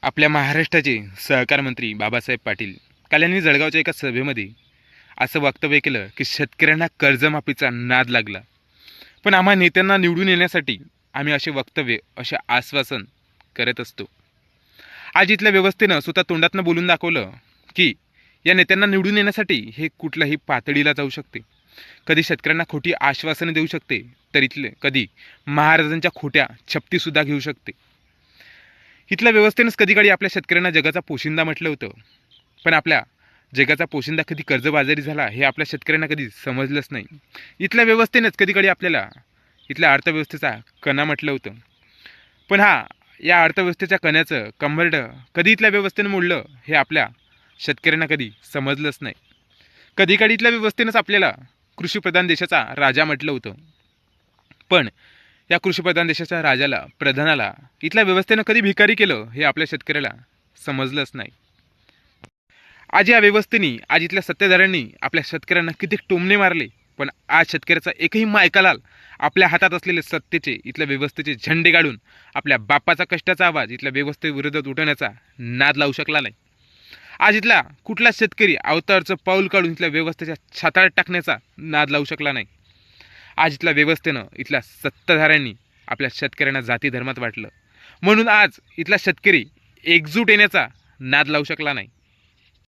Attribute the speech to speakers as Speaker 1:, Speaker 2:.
Speaker 1: आपल्या महाराष्ट्राचे सहकार मंत्री बाबासाहेब पाटील काल यांनी जळगावच्या एका सभेमध्ये असं वक्तव्य केलं की शेतकऱ्यांना कर्जमाफीचा नाद लागला. पण आम्हा नेत्यांना निवडून येण्यासाठी आम्ही असे वक्तव्य, असे आश्वासन करत असतो. आज इथल्या व्यवस्थेनं स्वतः तोंडातनं बोलून दाखवलं की या नेत्यांना निवडून येण्यासाठी हे कुठल्याही पातळीला जाऊ शकते. कधी शेतकऱ्यांना खोटी आश्वासनं देऊ शकते, तर इथले कधी महाराजांच्या खोट्या शपथीसुद्धा घेऊ शकते. इथल्या व्यवस्थेनंच कधी काळी आपल्या शेतकऱ्यांना जगाचा पोशिंदा म्हटलं होतं. पण आपल्या जगाचा पोशिंदा कधी कर्जबाजारी झाला हे आपल्या शेतकऱ्यांना कधी समजलंच नाही. इथल्या व्यवस्थेनंच कधी काळी आपल्याला इथल्या अर्थव्यवस्थेचा कणा म्हटलं होतं. पण या अर्थव्यवस्थेच्या कण्याचं कंबरडं कधी इथल्या व्यवस्थेनं मोडलं हे आपल्या शेतकऱ्यांना कधी समजलंच नाही. कधी काळी इथल्या व्यवस्थेनंच आपल्याला कृषीप्रधान देशाचा राजा म्हटलं होतं. पण या कृषीप्रधान देशाच्या राजाला, प्रधानाला इथल्या व्यवस्थेनं कधी भिकारी केलं हे आपल्या शेतकऱ्याला समजलंच नाही. आज या व्यवस्थेने, आज इथल्या सत्तेधाऱ्यांनी आपल्या शेतकऱ्यांना किती टोमणे मारले, पण आज शेतकऱ्याचा एकही मायकालाल आपल्या हातात असलेले सत्तेचे, इथल्या व्यवस्थेचे झेंडे काढून आपल्या बापाचा कष्टाचा आवाज इथल्या व्यवस्थेविरोधात उठवण्याचा नाद लावू शकला नाही. आज इथला कुठला शेतकरी अवतारचं पाऊल काढून इथल्या व्यवस्थेच्या छाताळात टाकण्याचा नाद लावू शकला नाही. आज इथल्या व्यवस्थेनं, इथल्या सत्ताधाऱ्यांनी आपल्या शेतकऱ्यांना जाती धर्मात वाटलं, म्हणून आज इथला शेतकरी एकजूट येण्याचा नाद लावू शकला नाही.